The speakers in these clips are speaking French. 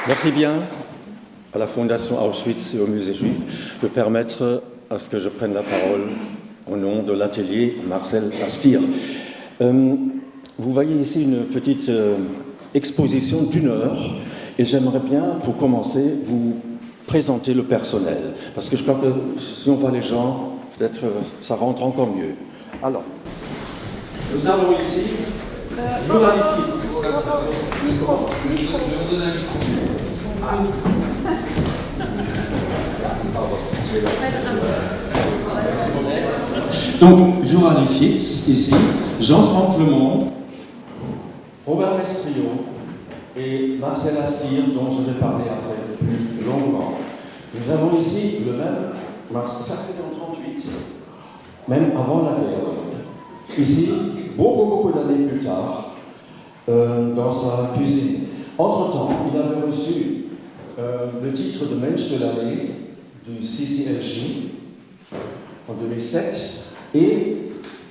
Merci bien à la Fondation Auschwitz et au Musée Juif de permettre à ce que je prenne la parole au nom de l'atelier Marcel Astir. Vous voyez ici une petite exposition d'1 heure et j'aimerais bien, pour commencer, vous présenter le personnel. Parce que je crois que si on voit les gens, peut-être ça rentre encore mieux. Alors, nous avons ici Johan Fitz. Micro. Je vous donne un micro. Donc, Johan Fitz, ici, Jean-Franck Lemont, Robert Mestrio et Marcel Astir, dont je vais parler après plus longuement. Nous avons ici le même, ça c'est en 1938, même avant la guerre. Ici, beaucoup d'années plus tard, dans sa cuisine. Entre-temps, il avait reçu le titre de Mensch de l'année du CCLJ en 2007 et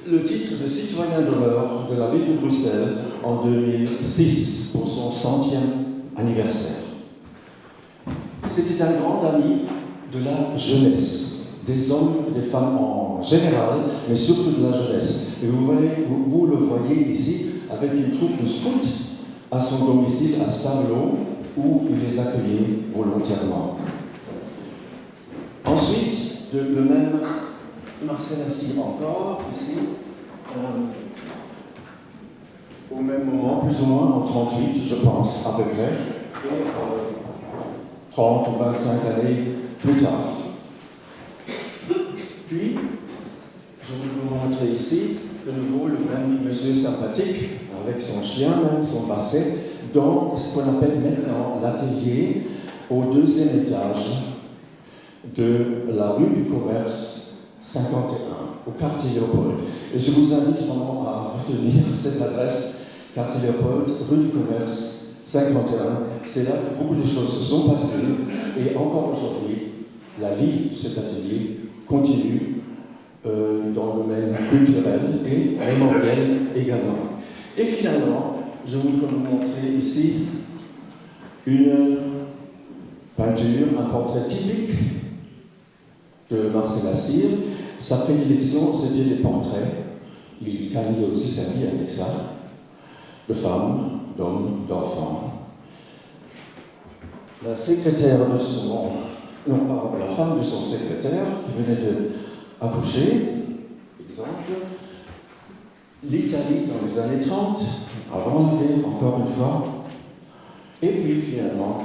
le titre de citoyen d'honneur de la ville de Bruxelles en 2006 pour son 100e anniversaire. C'était un grand ami de la jeunesse, des hommes et des femmes en général, mais surtout de la jeunesse. Et vous le voyez ici avec une troupe de scouts à son domicile à Stavelot, où il les accueillait volontairement. Ensuite, le même Marcel Astir encore, ici, au même moment, plus ou moins en 1938, je pense, à peu près, et 30 ou 25 années plus tard. Puis, je vais vous montrer ici, de nouveau, le même monsieur sympathique, avec son chien, même son basset, dans ce qu'on appelle maintenant l'atelier, au 2e étage de la rue du Commerce 51, au quartier Léopold. Et je vous invite vraiment à retenir cette adresse, quartier Léopold, rue du Commerce 51. C'est là que beaucoup de choses se sont passées, et encore aujourd'hui, la vie de cet atelier continue dans le domaine culturel et mémoriel également. Et finalement, je vais vous montrer ici une peinture, un portrait typique de Marcel Astir. Sa prédilection, c'était les portraits. Il gagnait aussi sa vie avec ça, de femmes, d'hommes, d'enfants. La secrétaire de son... Non, pardon, la femme de son secrétaire, qui venait de accoucher, exemple, l'Italie dans les années 30, avant la guerre, encore une fois, et puis finalement,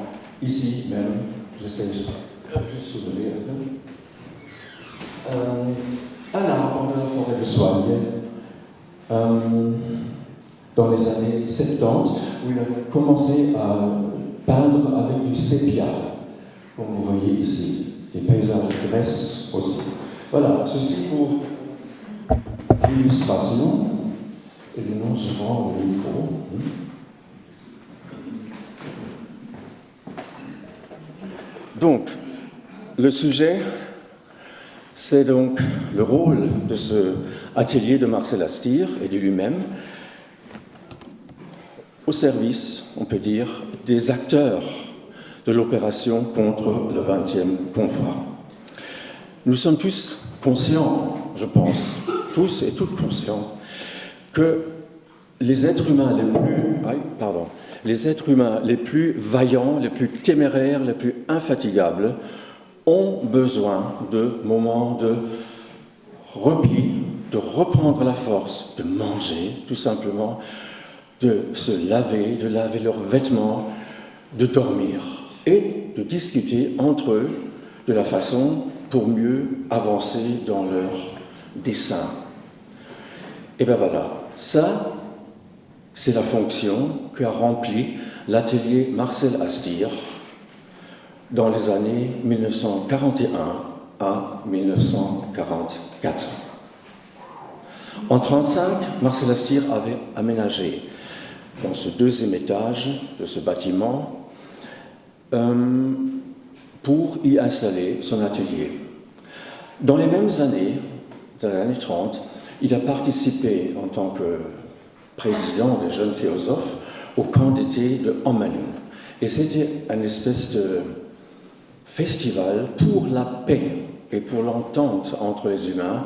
ici même, je sais juste souvenir un arbre dans la forêt de Soigne, dans les années 70, où il a commencé à peindre avec du sépia, comme vous voyez ici, des paysages de Grèce aussi. Voilà, ceci pour l'illustration. Et maintenant, je rends le micro. Donc, le sujet, c'est donc le rôle de ce atelier de Marcel Astir et de lui-même au service, on peut dire, des acteurs de l'opération contre le 20e convoi. Nous sommes tous conscients, je pense, tous et toutes conscients, que les êtres humains les plus vaillants, les plus téméraires, les plus infatigables ont besoin de moments de repli, de reprendre la force, de manger, tout simplement, de se laver, de laver leurs vêtements, de dormir et de discuter entre eux de la façon pour mieux avancer dans leur dessein. Et bien voilà, ça, c'est la fonction qu'a remplie l'atelier Marcel Astir dans les années 1941 à 1944. En 1935, Marcel Astir avait aménagé dans ce 2e étage de ce bâtiment pour y installer son atelier. Dans les mêmes années, dans les années 30, il a participé en tant que président des jeunes théosophes au camp d'été de Emmanuel. Et c'était une espèce de festival pour la paix et pour l'entente entre les humains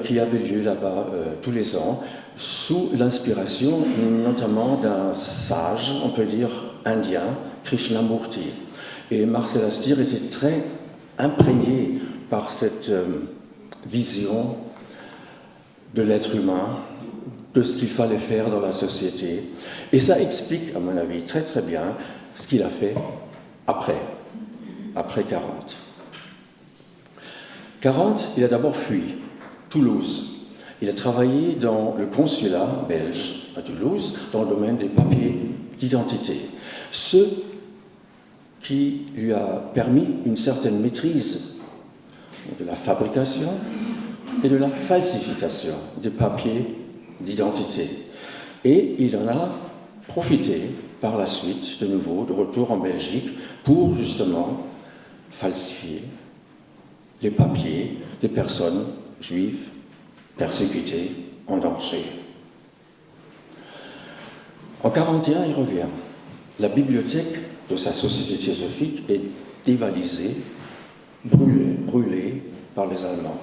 qui avait lieu là-bas tous les ans, sous l'inspiration notamment d'un sage, on peut dire indien, Krishnamurti. Et Marcel Astir était très imprégné par cette vision de l'être humain, de ce qu'il fallait faire dans la société. Et ça explique, à mon avis, très très bien ce qu'il a fait après 40. 40, il a d'abord fui Toulouse. Il a travaillé dans le consulat belge à Toulouse, dans le domaine des papiers d'identité. Ce qui lui a permis une certaine maîtrise de la fabrication et de la falsification des papiers d'identité. Et il en a profité par la suite, de nouveau, de retour en Belgique, pour justement falsifier les papiers des personnes juives persécutées, en danger. En 1941, il revient. La bibliothèque de sa société théosophique est dévalisée, brûlée par les Allemands.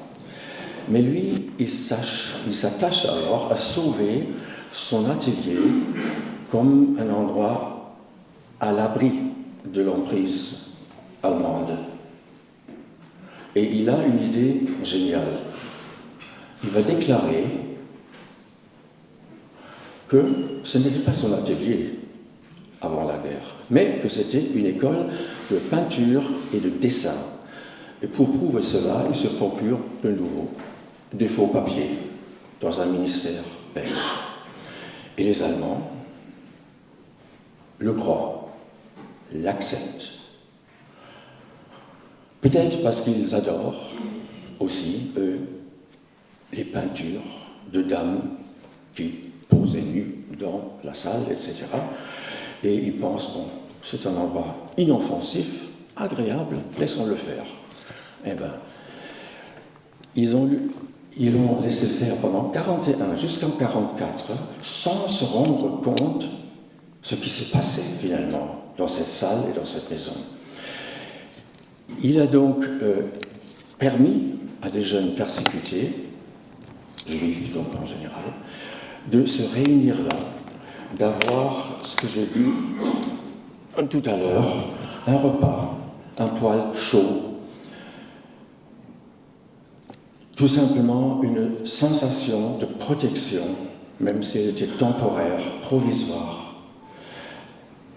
Mais lui, il s'attache alors à sauver son atelier comme un endroit à l'abri de l'emprise allemande. Et il a une idée géniale. Il va déclarer que ce n'était pas son atelier avant la guerre, mais que c'était une école de peinture et de dessin. Et pour prouver cela, il se procure de nouveau des faux papiers dans un ministère belge. Et les Allemands le croient, l'acceptent. Peut-être parce qu'ils adorent aussi, eux, les peintures de dames qui posaient nues dans la salle, etc. Et ils pensent, bon, c'est un endroit inoffensif, agréable, laissons-le faire. Eh bien, ils l'ont laissé faire pendant 41 jusqu'en 44, sans se rendre compte ce qui se passait finalement dans cette salle et dans cette maison. Il a donc permis à des jeunes persécutés, juifs donc en général, de se réunir là, d'avoir, ce que j'ai dit tout à l'heure, un repas, un poêle chaud, tout simplement une sensation de protection, même si elle était temporaire, provisoire.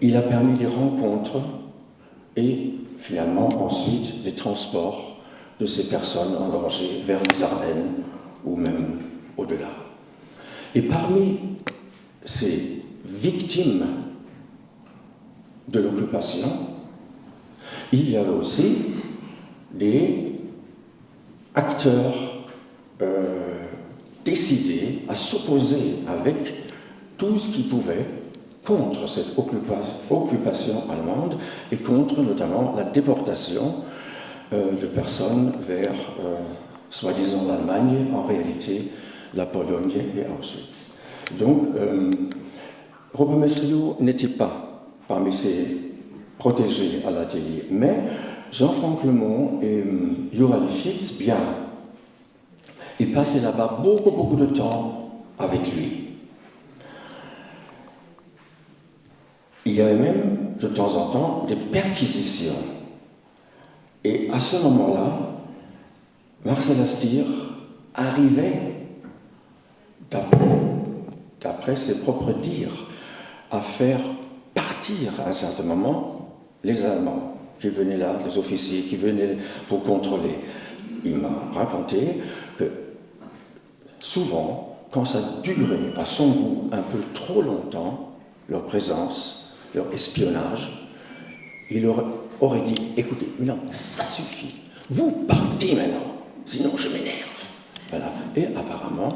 Il a permis des rencontres et finalement ensuite des transports de ces personnes en danger vers les Ardennes ou même au-delà. Et parmi ces victimes de l'occupation, il y avait aussi des acteurs décidés à s'opposer avec tout ce qu'ils pouvaient contre cette occupation allemande et contre notamment la déportation de personnes vers, soi-disant, l'Allemagne, en réalité la Pologne et Auschwitz. Donc, Robert Mesriot n'était pas parmi ces protégés à l'atelier, mais Jean-Franck Lemont et Jura Lifshitz, bien. Ils passaient là-bas beaucoup de temps avec lui. Il y avait même, de temps en temps, des perquisitions. Et à ce moment-là, Marcel Astir arrivait, d'après ses propres dires, à faire partir à un certain moment les Allemands qui venaient là, les officiers qui venaient pour contrôler. Il m'a raconté que souvent, quand ça durait à son goût un peu trop longtemps, leur présence, leur espionnage, il aurait dit, écoutez, non, ça suffit, vous partez maintenant, sinon je m'énerve. Voilà. Et apparemment,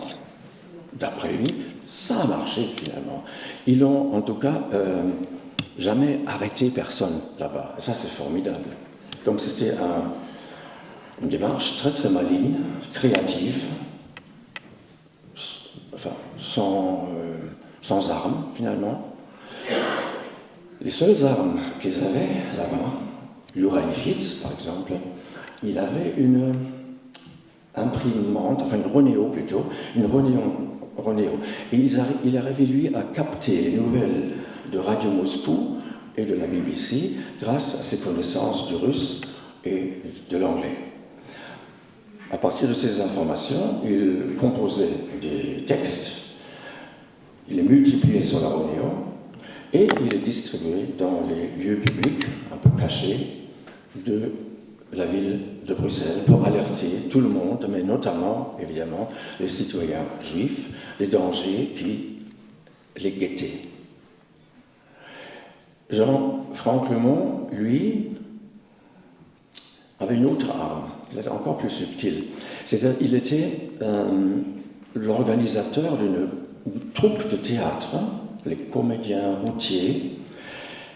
d'après lui, ça a marché finalement. Ils n'ont en tout cas jamais arrêté personne là-bas. Ça, c'est formidable. Donc c'était une démarche très maligne, créative, enfin, sans armes finalement. Les seules armes qu'ils avaient là-bas, Jura Lifshitz par exemple, il avait une imprimante, enfin une Ronéo plutôt, une Ronéo. Et il arrivait lui à capter les nouvelles de Radio Moscou et de la BBC grâce à ses connaissances du russe et de l'anglais. À partir de ces informations, il composait des textes, il les multipliait sur la Ronéo et il les distribuait dans les lieux publics, un peu cachés, de la ville de Bruxelles pour alerter tout le monde, mais notamment, évidemment, les citoyens juifs, des dangers qui les guettaient. Jean-Franck Lemont, lui, avait une autre arme, elle était encore plus subtile. Il était l'organisateur d'une troupe de théâtre, les comédiens routiers,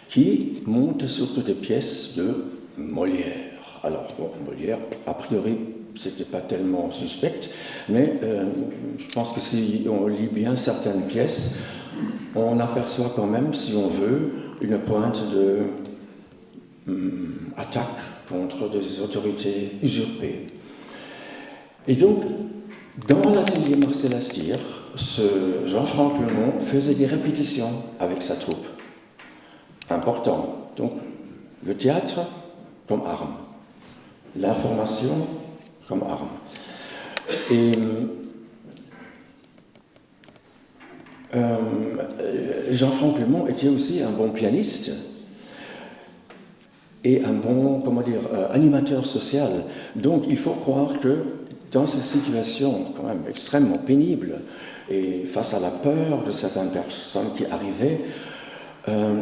qui montent surtout des pièces de Molière. Alors, bon, Molière, a priori, c'était pas tellement suspect, mais je pense que si on lit bien certaines pièces, on aperçoit quand même, si on veut, une pointe de attaque contre des autorités usurpées. Et donc, dans l'atelier Marcel Astier, ce Jean-Franck Lemont faisait des répétitions avec sa troupe. Important. Donc, le théâtre comme arme, l'information comme arme. Et Jean-Franck Lemont était aussi un bon pianiste et un bon, animateur social. Donc il faut croire que dans ces situations quand même extrêmement pénibles et face à la peur de certaines personnes qui arrivaient,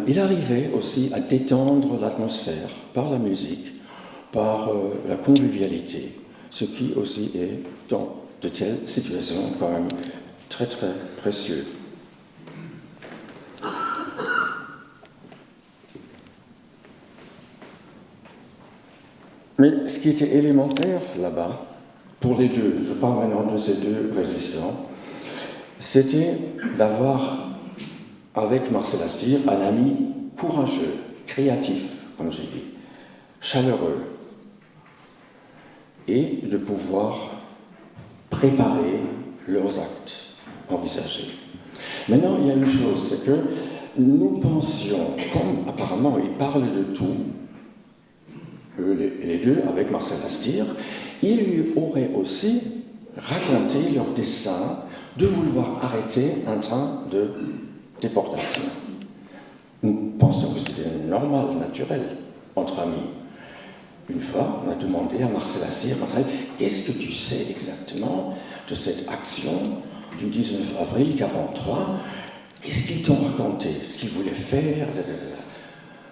il arrivait aussi à détendre l'atmosphère par la musique, par la convivialité, ce qui aussi est dans de telles situations quand même très très précieux. Mais ce qui était élémentaire là-bas, pour les deux, je parle maintenant de ces deux résistants, c'était d'avoir avec Marcel Astier un ami courageux, créatif, comme j'ai dit, chaleureux, et de pouvoir préparer leurs actes envisagés. Maintenant, il y a une chose, c'est que nous pensions, comme apparemment ils parlent de tout, les deux, avec Marcel Astier, ils lui auraient aussi raconté leur dessein de vouloir arrêter un train de déportation. Nous pensions que c'était normal, naturel, entre amis. Une fois, on a demandé à Marcel Astier, Marcel, qu'est-ce que tu sais exactement de cette action du 19 avril 1943 ? Qu'est-ce qu'ils t'ont raconté ? Ce qu'ils voulaient faire ?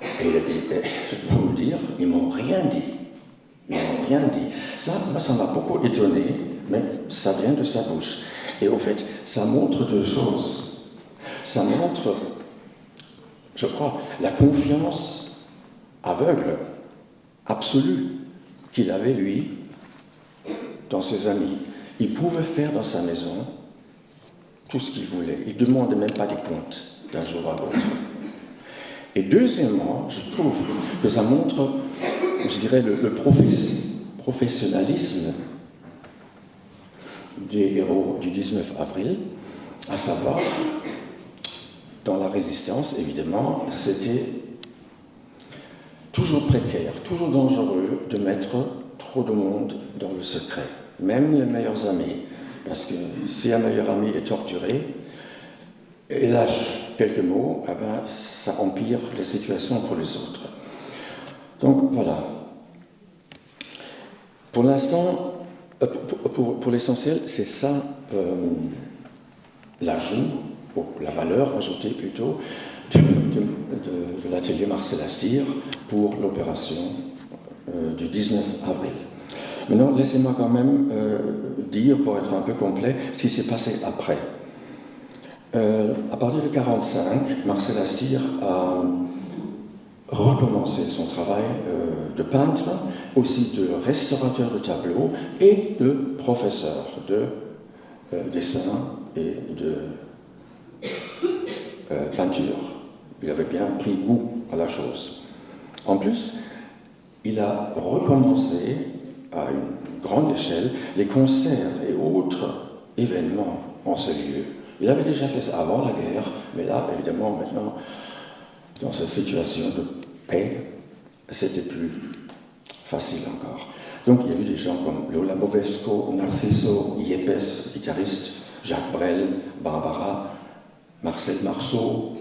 Et il a dit, je dois vous dire, ils m'ont rien dit. Ils m'ont rien dit. Ça, moi, ça m'a beaucoup étonné, mais ça vient de sa bouche. Et au fait, ça montre deux choses. Ça montre, je crois, la confiance aveugle, absolue, qu'il avait, lui, dans ses amis. Il pouvait faire dans sa maison tout ce qu'il voulait. Il ne demandait même pas des comptes d'un jour à l'autre. Et deuxièmement, je trouve que ça montre, je dirais, le professionnalisme des héros du 19 avril, à savoir, dans la résistance, évidemment, c'était toujours précaire, toujours dangereux de mettre trop de monde dans le secret, même les meilleurs amis, parce que si un meilleur ami est torturé, et lâche quelques mots, eh ben, ça empire les situations pour les autres. Donc voilà. Pour l'instant, pour l'essentiel, c'est ça l'ajout, la valeur ajoutée plutôt, de l'atelier Marcel Astier pour l'opération du 19 avril. Maintenant, laissez-moi quand même dire, pour être un peu complet, ce qui s'est passé après. À partir de 1945, Marcel Astier a recommencé son travail de peintre, aussi de restaurateur de tableaux et de professeur de dessin et de peinture, Il avait bien pris goût à la chose. En plus, il a recommencé à une grande échelle les concerts et autres événements en ce lieu. Il avait déjà fait ça avant la guerre, mais là, évidemment, maintenant, dans cette situation de paix, c'était plus facile encore. Donc il y a eu des gens comme Lola Bobesco, Narciso Yepes, guitariste, Jacques Brel, Barbara, Marcel Marceau,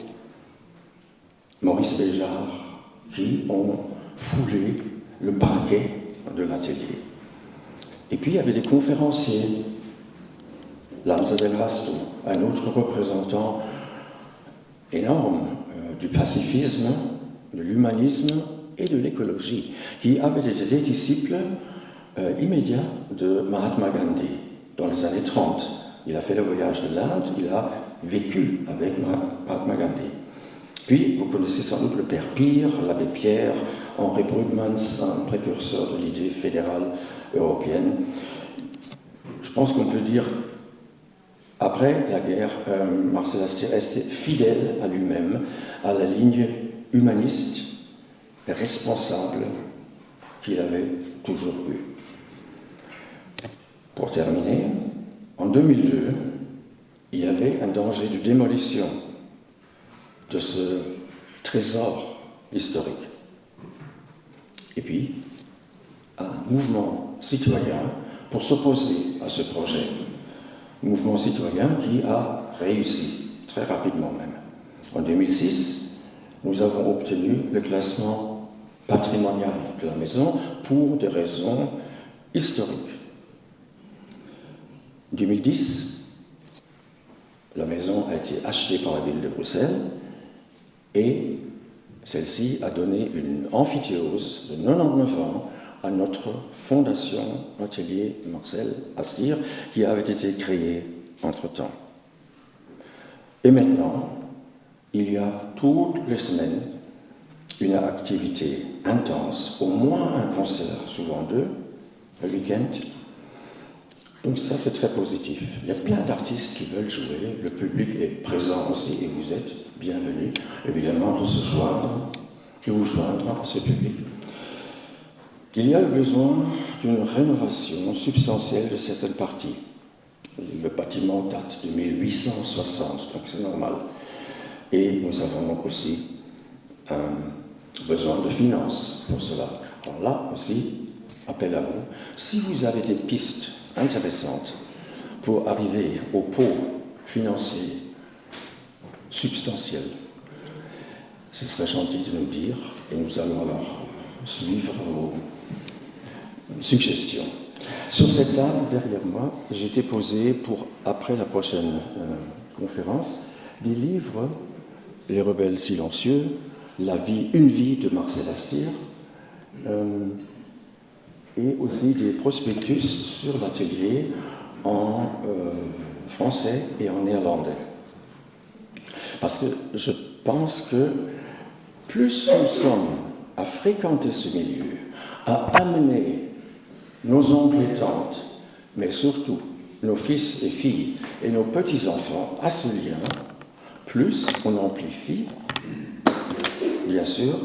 Maurice Béjart, qui ont foulé le parquet de l'atelier. Et puis il y avait des conférenciers, Lanza del Rasto, un autre représentant énorme du pacifisme, de l'humanisme et de l'écologie, qui avait été disciple immédiat de Mahatma Gandhi dans les années 30. Il a fait le voyage de l'Inde, il a vécu avec Mahatma Gandhi. Puis, vous connaissez sans doute le père Pire, l'abbé Pierre, Henri Brugmans, un précurseur de l'idée fédérale européenne. Je pense qu'on peut dire, après la guerre, Marcel Astier restait fidèle à lui-même, à la ligne humaniste, responsable qu'il avait toujours eue. Pour terminer, en 2002, il y avait un danger de démolition de ce trésor historique. Et puis, un mouvement citoyen pour s'opposer à ce projet. Mouvement citoyen qui a réussi, très rapidement même. En 2006, nous avons obtenu le classement patrimonial de la maison pour des raisons historiques. En 2010, la maison a été achetée par la ville de Bruxelles et celle-ci a donné une amphithéose de 99 ans à notre fondation Atelier Marcel Astier qui avait été créée entre-temps. Et maintenant, il y a toutes les semaines une activité intense, au moins un concert, souvent deux, le week-end. Donc ça, c'est très positif. Il y a plein d'artistes qui veulent jouer, le public est présent aussi, et vous êtes bienvenus, évidemment, de vous joindre à ce public. Il y a le besoin d'une rénovation substantielle de certaines parties. Le bâtiment date de 1860, donc c'est normal. Et nous avons donc aussi besoin de finances pour cela. Alors là aussi, appel à vous. Si vous avez des pistes intéressantes pour arriver au pot financier substantiel, ce serait gentil de nous dire et nous allons alors suivre vos suggestions. Sur cette table derrière moi, j'ai déposé pour après la prochaine conférence des livres Les rebelles silencieux, Une vie de Marcel Astier, et aussi des prospectus sur l'atelier en français et en néerlandais. Parce que je pense que plus nous sommes à fréquenter ce milieu, à amener nos oncles et tantes, mais surtout nos fils et filles et nos petits-enfants à ce lien, plus on amplifie, bien sûr,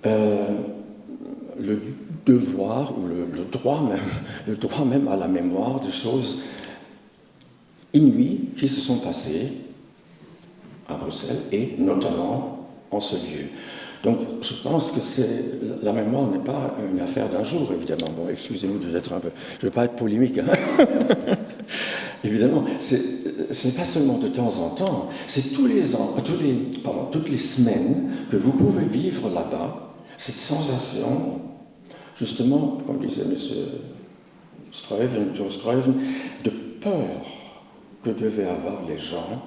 le devoir ou le droit même à la mémoire de choses inouïes qui se sont passées à Bruxelles et notamment en ce lieu. Donc je pense que la mémoire n'est pas une affaire d'un jour, évidemment. Bon, excusez-moi d'être un peu... Je ne veux pas être polémique, hein. Évidemment, c'est pas seulement de temps en temps, c'est toutes les semaines que vous pouvez vivre là-bas, cette sensation, justement, comme disait M. Stuyven, de peur que devaient avoir les gens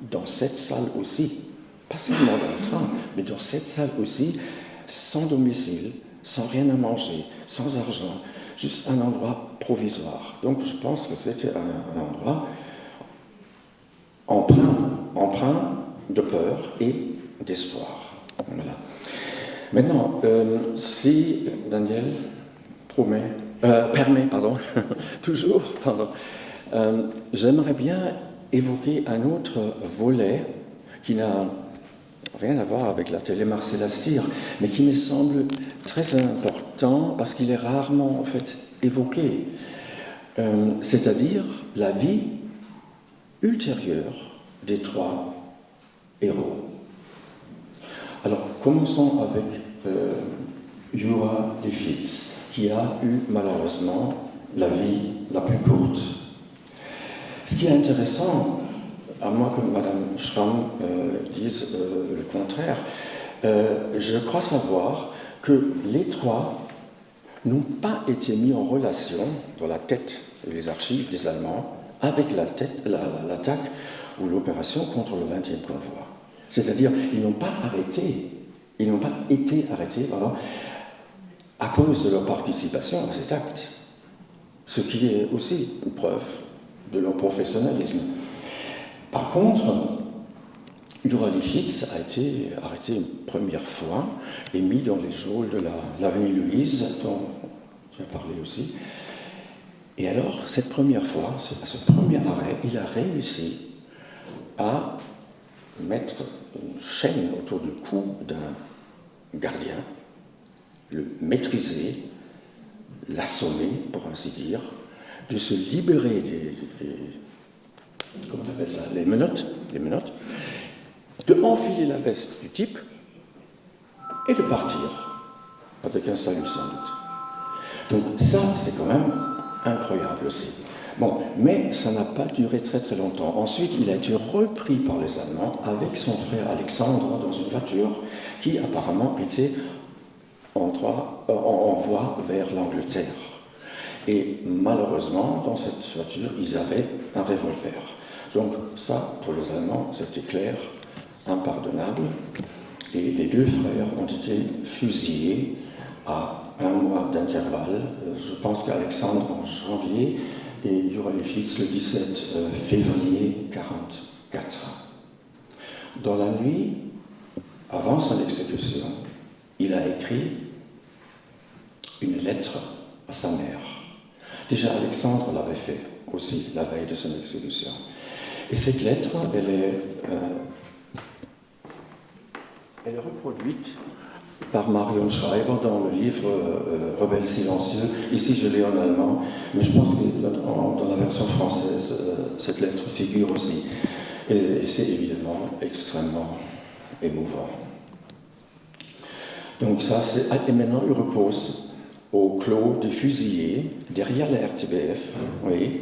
dans cette salle aussi, pas seulement dans le train, mais dans cette salle aussi, sans domicile, sans rien à manger, sans argent, juste un endroit provisoire. Donc je pense que c'était un endroit empreint de peur et d'espoir. Voilà. Maintenant, si Daniel permet, toujours, j'aimerais bien évoquer un autre volet qui n'a rien à voir avec la télé Marcel Astier, mais qui me semble très important parce qu'il est rarement en fait évoqué, c'est-à-dire la vie ultérieure des trois héros. Alors, commençons avec Uriah Lifshitz, qui a eu malheureusement la vie la plus courte. Ce qui est intéressant, à moins que Mme Schramm dise le contraire, je crois savoir que les trois n'ont pas été mis en relation dans la tête et les archives des Allemands avec l'attaque ou l'opération contre le 20e convoi. C'est-à-dire, ils n'ont pas été arrêtés à cause de leur participation à cet acte, ce qui est aussi une preuve de leur professionnalisme. Par contre, Uriah Lifshitz a été arrêté une première fois et mis dans les geôles de l'avenue Louise, dont tu as parlé aussi. Et alors, cette première fois, à ce premier arrêt, il a réussi à mettre une chaîne autour du cou d'un gardien, le maîtriser, l'assommer, pour ainsi dire, de se libérer comment on appelle ça, les menottes, de enfiler la veste du type et de partir avec un salut sans doute. Donc ça, c'est quand même incroyable aussi. Bon, mais ça n'a pas duré très très longtemps. Ensuite, il a été repris par les Allemands avec son frère Alexandre dans une voiture qui apparemment était en voie vers l'Angleterre. Et malheureusement, dans cette voiture, ils avaient un revolver. Donc ça, pour les Allemands, c'était clair, impardonnable. Et les deux frères ont été fusillés à 1 mois d'intervalle. Je pense qu'Alexandre en janvier et Uriah Lifshitz le 17 février 1944. Dans la nuit, avant son exécution, il a écrit une lettre à sa mère. Déjà, Alexandre l'avait fait aussi la veille de son exécution. Et cette lettre, elle est reproduite par Marion Schreiber dans le livre Rebelles silencieux. Ici, je l'ai en allemand, mais je pense que dans la version française, cette lettre figure aussi. Et c'est évidemment extrêmement émouvant. Donc ça, et maintenant, il repose au clos des fusillés, derrière la RTBF. Oui,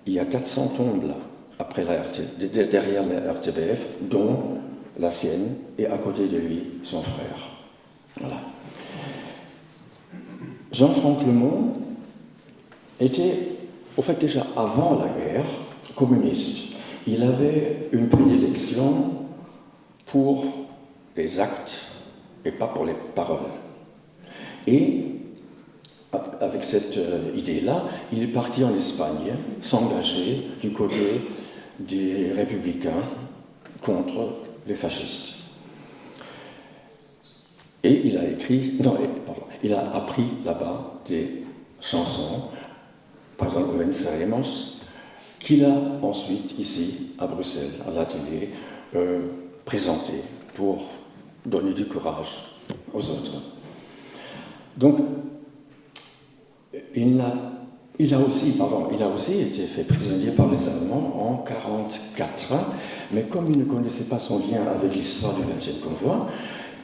il y a 400 tombes là, derrière la RTBF, dont la sienne, et à côté de lui, son frère. Voilà. Jean-Franck Lemond était, au fait, déjà avant la guerre, communiste. Il avait une prédilection pour les actes et pas pour les paroles. Et avec cette idée-là, il est parti en Espagne, s'engager du côté des républicains contre les fascistes. Et il a appris là-bas des chansons, par exemple Venceremos, qu'il a ensuite ici à Bruxelles, à l'atelier, présentées pour donner du courage aux autres. Donc, il a aussi été fait prisonnier par les Allemands en 1944, mais comme il ne connaissait pas son lien avec l'histoire du 20e convoi,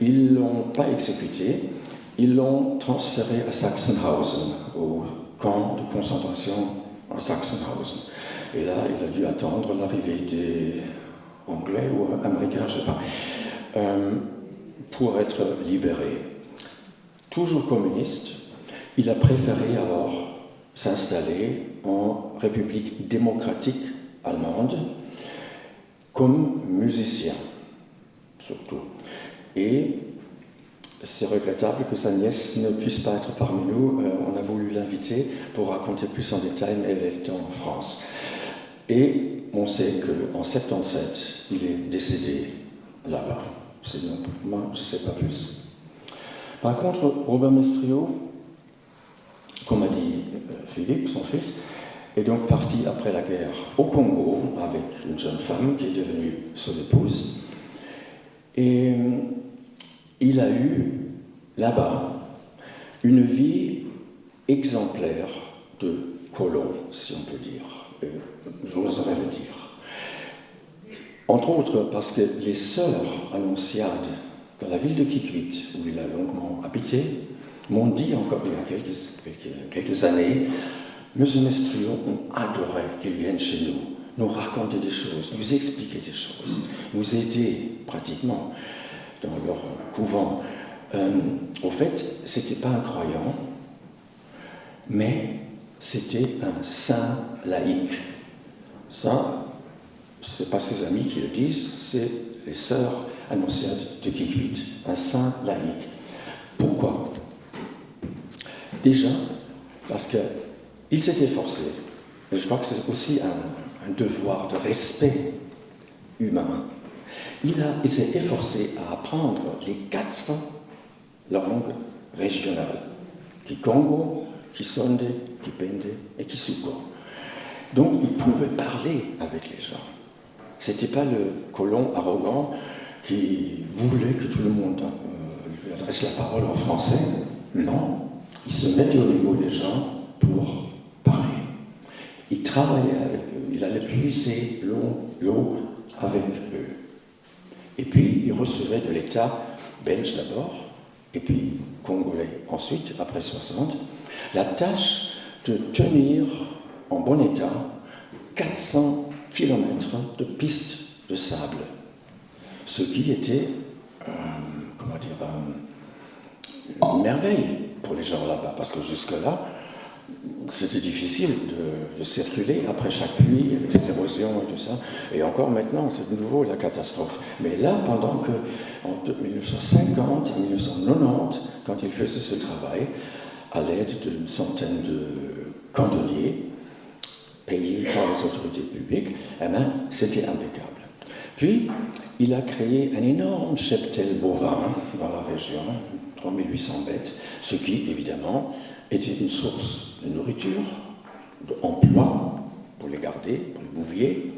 ils ne l'ont pas exécuté, ils l'ont transféré à Sachsenhausen, au camp de concentration à Sachsenhausen. Et là, il a dû attendre l'arrivée des Anglais ou Américains, je ne sais pas, pour être libéré. Toujours communiste, il a préféré alors s'installer en République démocratique allemande comme musicien, surtout. Et c'est regrettable que sa nièce ne puisse pas être parmi nous. On a voulu l'inviter pour raconter plus en détail, mais elle est en France. Et on sait qu'en 1977, il est décédé là-bas. Sinon, moi, je ne sais pas plus. Par contre, Robert Mestrio, comme a dit Philippe, son fils, est donc parti après la guerre au Congo avec une jeune femme qui est devenue son épouse. Et il a eu là-bas une vie exemplaire de colon, si on peut dire, j'oserais le dire. Entre autres parce que les sœurs annonciades dans la ville de Kikwit, où il a longuement habité, m'ont dit encore il y a quelques années, Monsieur Mestrio, on adorait qu'il vienne chez nous raconter des choses, nous expliquer des choses, nous aider pratiquement dans leur couvent. Au fait, ce n'était pas un croyant, mais c'était un saint laïque. Ça, ce n'est pas ses amis qui le disent, c'est les sœurs annonciades de Kikwit, un saint laïque. Pourquoi ? Déjà, parce qu'il s'est efforcé, et je crois que c'est aussi un devoir de respect humain. Il s'est efforcé à apprendre les 4 langues régionales, Kikongo, Kisonde, Kipende et Kisuko. Donc il pouvait parler avec les gens. Ce n'était pas le colon arrogant qui voulait que tout le monde lui adresse la parole en français. Non, il se mettait au niveau des gens pour parler. Il travaillait avec eux, il allait puiser l'eau avec eux. Et puis il recevait de l'État belge d'abord, et puis congolais ensuite, après 60, la tâche de tenir en bon état 400 km de pistes de sable, ce qui était, une merveille pour les gens là-bas, parce que jusque-là, c'était difficile de circuler après chaque pluie, avec les érosions et tout ça, et encore maintenant, c'est de nouveau la catastrophe. Mais là, pendant que, en 1950 et 1990, quand il faisait ce travail, à l'aide d'une centaine de cantonniers, payés par les autorités publiques, eh bien, c'était impeccable. Puis, il a créé un énorme cheptel bovin dans la région, 3800 bêtes, ce qui, évidemment, était une source de nourriture, d'emploi pour les garder, pour les bouviers,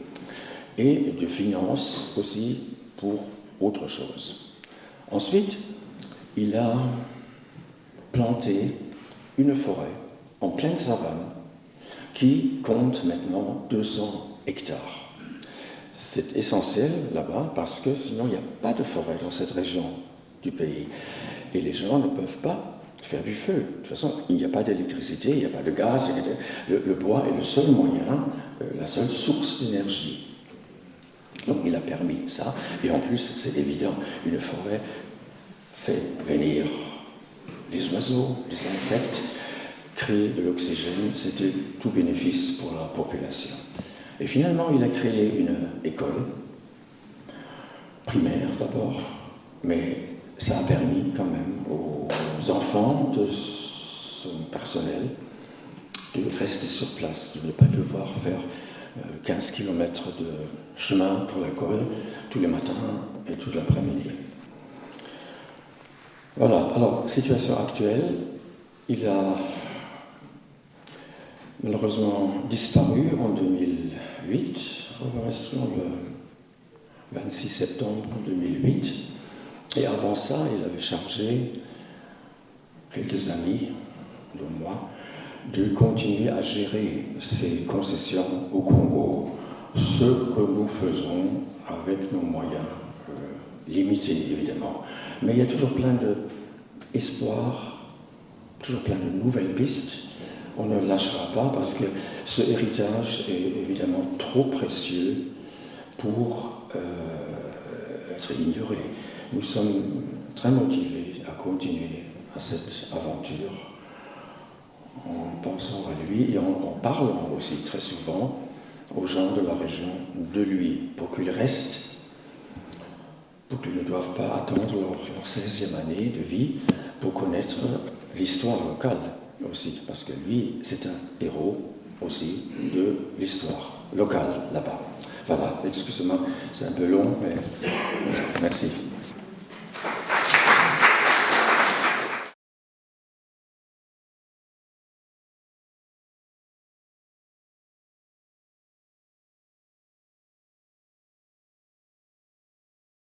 et de finances aussi pour autre chose. Ensuite, il a planté une forêt en pleine savane qui compte maintenant 200 hectares. C'est essentiel là-bas parce que sinon il n'y a pas de forêt dans cette région du pays. Et les gens ne peuvent pas faire du feu. De toute façon, il n'y a pas d'électricité, il n'y a pas de gaz. Le bois est le seul moyen, la seule source d'énergie. Donc il a permis ça. Et en plus, c'est évident, une forêt fait venir les oiseaux, les insectes, créer de l'oxygène, c'était tout bénéfice pour la population. Et finalement, il a créé une école, primaire d'abord, mais ça a permis quand même aux enfants de son personnel de rester sur place, de ne pas devoir faire 15 km de chemin pour l'école tous les matins et tout l'après-midi. Voilà, alors, situation actuelle, il a malheureusement disparu en 2008, le 26 septembre 2008, et avant ça, il avait chargé quelques amis, dont moi, de continuer à gérer ces concessions au Congo, ce que nous faisons avec nos moyens limités, évidemment. Mais il y a toujours plein d'espoir, toujours plein de nouvelles pistes. On ne lâchera pas parce que ce héritage est évidemment trop précieux pour être ignoré. Nous sommes très motivés à continuer à cette aventure en pensant à lui et en parlant aussi très souvent aux gens de la région de lui, pour qu'ils restent, pour qu'ils ne doivent pas attendre leur 16e année de vie pour connaître l'histoire locale aussi, parce que lui, c'est un héros aussi de l'histoire locale là-bas. Voilà, excusez-moi, c'est un peu long, mais merci.